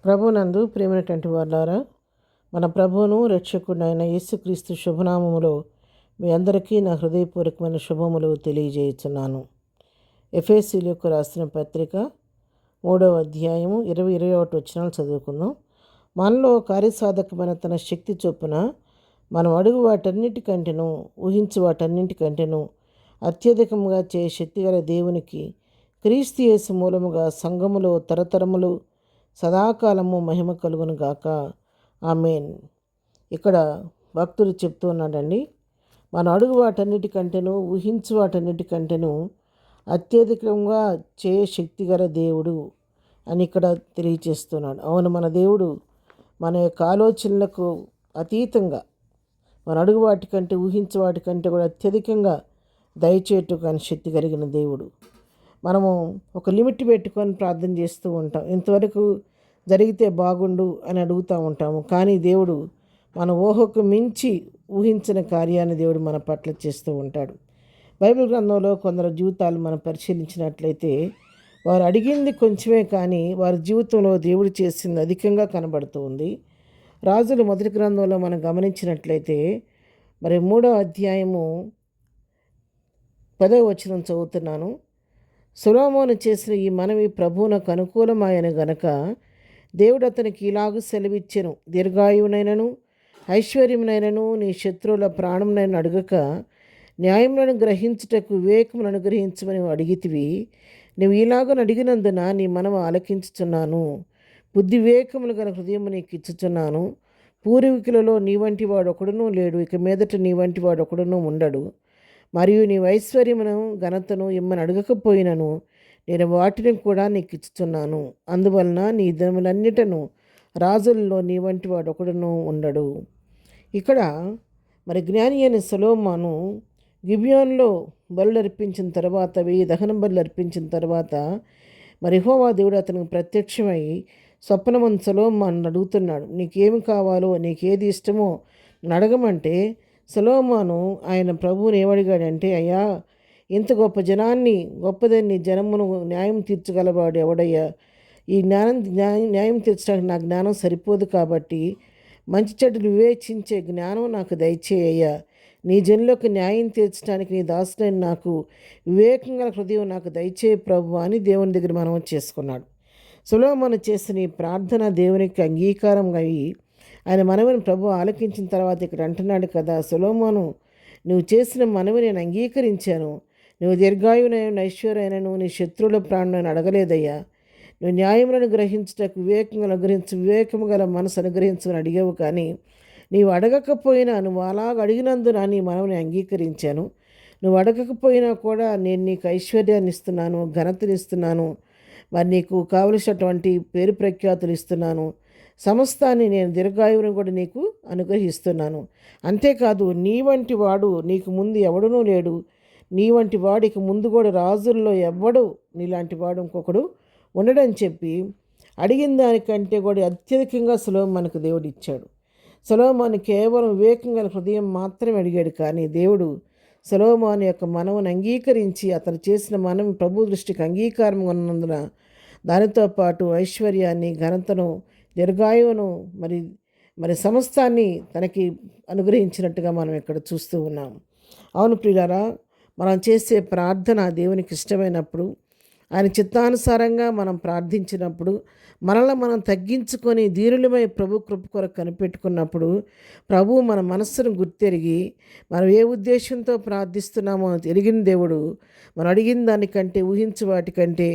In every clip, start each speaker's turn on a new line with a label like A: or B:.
A: ప్రభునందు ప్రియమైనటువంటి వారులారా, మన ప్రభువును రక్షకుడైన యేసుక్రీస్తు శుభనామములో మీ అందరికీ నా హృదయపూర్వకమైన శుభములు తెలియజేయుచున్నాను. ఎఫెసీయులకు రాసిన పత్రిక 3వ అధ్యాయము 20-21 వచనాలు చదువుకుందాం. మనలో కార్యసాధకమైన తన శక్తి చొప్పున మనం అడుగు వాటన్నిటికంటేను ఊహించు వాటన్నిటికంటేను అత్యధికంగా శక్తిగల దేవునికి క్రీస్తు యేసు మూలముగా సంఘములో తరతరములు సదాకాలము మహిమ కలుగును గాక. ఆమేన్. ఇక్కడ భక్తుడు చెప్తూ ఉన్నాడండి, మనం అడుగు వాటన్నిటికంటేను ఊహించు వాటన్నిటికంటేను అత్యధికంగా శక్తిగల దేవుడు అని ఇక్కడ తెలియచేస్తున్నాడు. అవును, మన దేవుడు మన యొక్క ఆలోచనలకు అతీతంగా మన అడుగు వాటికంటే ఊహించే వాటికంటే కూడా అత్యధికంగా దయచేటు కానీ శక్తి కలిగిన దేవుడు. మనము ఒక లిమిట్ పెట్టుకొని ప్రార్థన చేస్తూ ఉంటాం. ఇంతవరకు జరిగితే బాగుండు అని అడుగుతూ ఉంటాము. కానీ దేవుడు మన ఊహకు మించి ఊహించిన కార్యాన్ని దేవుడు మన పట్ల చేస్తూ ఉంటాడు. బైబిల్ గ్రంథంలో కొందరు జీవితాలు మనం పరిశీలించినట్లయితే వారు అడిగింది కొంచెమే, కానీ వారి జీవితంలో దేవుడు చేసింది అధికంగా కనబడుతూ ఉంది. రాజుల మొదటి గ్రంథంలో మనం గమనించినట్లయితే 3వ అధ్యాయము 10వ వచనం చదువుతున్నాను. సొలొమోను చేసిన ఈ మనవి ప్రభువునకు అనుకూలమాయను గనక దేవుడు అతనికి ఇలాగూ సెలవిచ్చెను, దీర్ఘాయువునైనను ఐశ్వర్యమునైనను నీ శత్రువుల ప్రాణమునైనా అడుగక న్యాయములను గ్రహించుటకు వివేకమును అనుగ్రహించమని అడిగితివి. నువ్వు ఇలాగను అడిగినందున నీ మనము ఆలకించుచున్నాను. బుద్ధి వివేకములు గల హృదయము నీకు ఇచ్చుచున్నాను. పూర్వీకులలో నీ వంటి వాడు ఒకడునూ లేడు, ఇక మీదట నీ వంటి వాడు ఒకడునూ ఉండడు. మరియు నీ ఐశ్వర్యమును ఘనతను ఇమ్మని అడగకపోయినను నేను వాటిని కూడా నీకు ఇచ్చుచున్నాను. అందువలన నీ దినములన్నిటను రాజుల్లో నీ వంటి వాడు ఒకడునూ ఉండడు. ఇక్కడ జ్ఞాని అయిన సొలొమోను గిబియోన్లో బలులు అర్పించిన తర్వాత 1000 దహన బలులు అర్పించిన తర్వాత యెహోవా దేవుడు అతనికి ప్రత్యక్షమై స్వప్నమందు సొలొమోను అడుగుతున్నాడు, నీకేమి కావాలో, నీకేది ఇష్టమో అడగమంటే సొలొమోను ఆయన ప్రభువుని ఏమడిగాడంటే, అయ్యా, ఇంత గొప్ప జనాన్ని, గొప్పదని జనమును న్యాయం తీర్చగలవాడు ఎవడయ్యా? ఈ న్యాయం తీర్చడానికి నా జ్ఞానం సరిపోదు, కాబట్టి మంచి చెడులు వివేచించే జ్ఞానం నాకు దయచేయ్యా. నీ జనులకు న్యాయం తీర్చడానికి నీ దాసుడైన నాకు వివేకంగా హృదయం నాకు దయచేయ ప్రభు అని దేవుని దగ్గర మనవి చేసుకున్నాడు. సొలొమోను చేసిన ఈ ప్రార్థన దేవునికి అంగీకారం అయ్యి ఆయన మనవిని ప్రభు ఆలకించిన తర్వాత ఇక్కడ అంటున్నాడు కదా, సొలొమోను, నువ్వు చేసిన మనవి నేను అంగీకరించాను. నువ్వు దీర్ఘాయువునైన ఐశ్వర్యైనను నీ శత్రువుల ప్రాణాన్ని అడగలేదయ్యా. నువ్వు న్యాయములను గ్రహించుటకు వివేకము గల మనసు అనుగ్రహించమని అడిగావు. కానీ నీవు అడగకపోయినా, నువ్వు అలాగ అడిగినందున నీ మనవిని అంగీకరించాను. నువ్వు అడగకపోయినా కూడా నేను నీకు ఐశ్వర్యాన్ని ఇస్తున్నాను, ఘనతను ఇస్తున్నాను, నీకు కావలసినటువంటి పేరు ప్రఖ్యాతులు ఇస్తున్నాను, సమస్తాన్ని నేను దీర్ఘాయువును కూడా నీకు అనుగ్రహిస్తున్నాను. అంతేకాదు, నీ వంటి వాడు నీకు ముందు ఎవడునూ లేడు, నీ వంటి వాడికి ముందు కూడా రాజుల్లో ఎవ్వడు నీలాంటి వాడు ఇంకొకడు ఉండడని చెప్పి అడిగిన దానికంటే కూడా అత్యధికంగా సొలొమోనుకు దేవుడు ఇచ్చాడు. సొలొమోను కేవలం వివేకంగా హృదయం మాత్రమే అడిగాడు, కానీ దేవుడు సొలొమోను యొక్క మనవును అంగీకరించి అతను చేసిన మనవి ప్రభు దృష్టికి అంగీకారం ఉన్నందున దానితో పాటు ఐశ్వర్యాన్ని, ఘనతను, దీర్ఘాయువును సమస్తాన్ని తనకి అనుగ్రహించినట్టుగా మనం ఇక్కడ చూస్తూ ఉన్నాం. అవును ప్రియులారా, మనం చేసే ప్రార్థన దేవునికి ఇష్టమైనప్పుడు, ఆయన చిత్తానుసారంగా మనం ప్రార్థించినప్పుడు, మనల్ని మనం తగ్గించుకొని దీనులమై ప్రభు కృప కొరకు కనిపెట్టుకున్నప్పుడు ప్రభు మన మనస్సును గుర్తెరిగి మనం ఏ ఉద్దేశంతో ప్రార్థిస్తున్నామో ఎరిగిన దేవుడు మనం అడిగిన దానికంటే ఊహించే వాటికంటే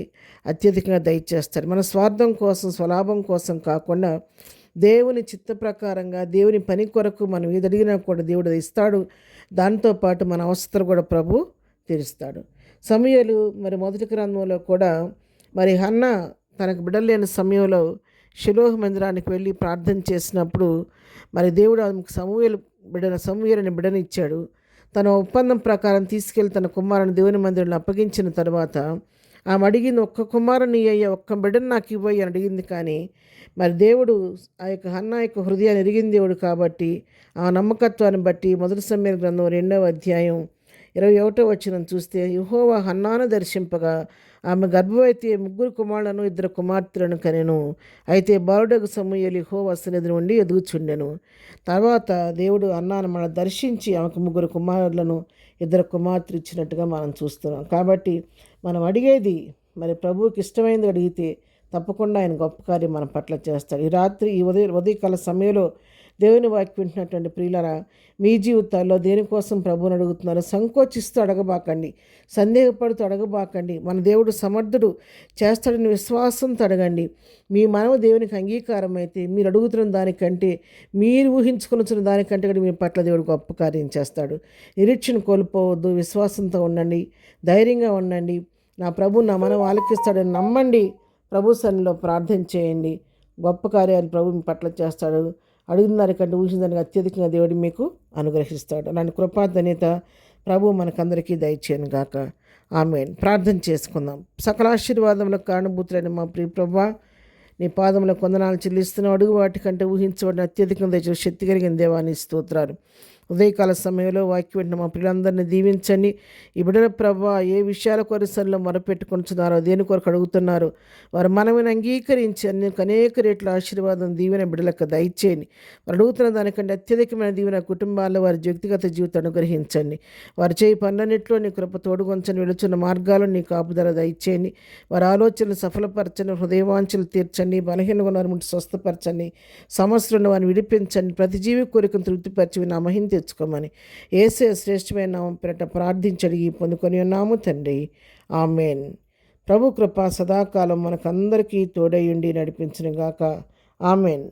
A: అత్యధికంగా దయచేస్తాడు. మన స్వార్థం కోసం, స్వలాభం కోసం కాకుండా దేవుని చిత్త ప్రకారంగా దేవుని పని కొరకు మనం ఏది అడిగినా కూడా దేవుడు ఇస్తాడు. దాంతోపాటు మన అవసరం కూడా ప్రభు తీరుస్తాడు. సమూయేలు మొదటి గ్రంథంలో కూడా హన్నా తనకు బిడ్డలు లేని సమయంలో షిలోహు మందిరానికి వెళ్ళి ప్రార్థన చేసినప్పుడు దేవుడు ఆమెకు సమూయేలుని బిడ్డనిచ్చాడు. తన ఒప్పందం ప్రకారం తీసుకెళ్ళి తన కుమారుని దేవుని మందిరంలో అప్పగించిన తర్వాత ఆమె అడిగింది, ఒక్క కుమారుని అయ్యా, ఒక్క బిడ్డను నాకు ఇవ్వయ్యి అని అడిగింది. కానీ దేవుడు ఆ యొక్క హన్నా యొక్క హృదయాన్ని ఎరిగిన దేవుడు కాబట్టి ఆ నమ్మకత్వాన్ని బట్టి మొదటి సమూయేలు గ్రంథం 2వ అధ్యాయం 21వ వచనం చూస్తే, యెహోవా హన్నాను దర్శింపగా ఆమె గర్భవతి 3 కుమారులను 2 కుమార్తెలను కనెను. అయితే బాలుడగు సమూయేలు యెహోవా సన్నిధిని ఉండి ఎదుగుచుండెను. తర్వాత దేవుడు అన్నాను మన దర్శించి ఆమెకు 3 కుమారులను 2 కుమార్తెలు ఇచ్చినట్టుగా మనం చూస్తున్నాం. కాబట్టి మనం అడిగేది మరి ప్రభువుకి ఇష్టమైనది అడిగితే తప్పకుండా ఆయన గొప్ప కార్యం మన పట్ల చేస్తాడు. ఈ రాత్రి ఈ ఉదయకాల సమయంలో దేవుని వాక్యం వింటున్నటువంటి ప్రియులారా, మీ జీవితాల్లో దేనికోసం ప్రభువుని అడుగుతున్నారు? సంకోచిస్తూ అడగబాకండి, సందేహపడుతూ అడగబాకండి. మన దేవుడు సమర్థుడు, చేస్తాడని విశ్వాసంతో అడగండి. మీ మనవ దేవునికి అంగీకారం అయితే మీరు అడుగుతున్న దానికంటే, మీరు ఊహించుకున్న దానికంటే కూడా మీ పట్ల దేవుడు గొప్ప కార్యం చేస్తాడు. నిరీక్షణ కోల్పోవద్దు, విశ్వాసంతో ఉండండి, ధైర్యంగా ఉండండి. నా ప్రభు నా మనవ ఆలకిస్తాడని నమ్మండి. ప్రభు సన్నిధిలో ప్రార్థన చేయండి. గొప్ప కార్యాలు ప్రభు మీ పట్ల చేస్తాడు. అడిగిన దానికంటే ఊహించిన దానికి అత్యధికంగా దేవుడు మీకు అనుగ్రహిస్తాడు. అలాంటి కృపాధన్యత ప్రభు మనకందరికీ దయచేయను గాక. ఆమేన్. ప్రార్థన చేసుకుందాం. సకల ఆశీర్వాదములకు కారణభూతులైన మా ప్రియ ప్రభువా, నీ పాదములకు వందనాలు చెల్లిస్తున్నావు. అడుగు వాటికంటే ఊహించబడిన అత్యధికంగా దయచేసి శక్తి కలిగిన దేవాన్ని స్తోత్రాలు. ఉదయకాల సమయంలో వాక్యం వింటున్న మా పిల్లలందరినీ దీవించండి. ఈ బిడ్డల ప్రభువా ఏ విషయాల కొరసల్లో మొరపెట్టుకుంటున్నారో, దేని కొరకు అడుగుతున్నారో వారు మనమని అంగీకరించి అనేక రేట్ల ఆశీర్వాదం దీవెన బిడ్డలకు దయచేయండి. వారు అడుగుతున్న దానికంటే అత్యధికమైన దీవెన కుటుంబాల్లో వారి వ్యక్తిగత జీవితం అనుగ్రహించండి. వారు చేయి పనులన్నింటిలో నీ కృప తోడుగొంచని, వెళుచున్న మార్గాల్లో నీ కాపుదల దయచేయండి. వారి ఆలోచనలు సఫలపరచండి, హృదయవాంఛలు తీర్చండి, బలహీనంగా ఉన్న వారిని స్వస్థపరచండి, సమస్యలను వారిని విడిపించండి. ప్రతి జీవి కోరికను తృప్తిపరిచి నా మహిమ తెచ్చుకోమని యేసే శ్రేష్టమైన నామం పేరట ప్రార్థించడిగి పొందుకొని ఉన్నాము తండ్రి. ఆమేన్. ప్రభు కృప సదాకాలం మనకందరికీ తోడయుండి నడిపించును గాక. ఆమేన్.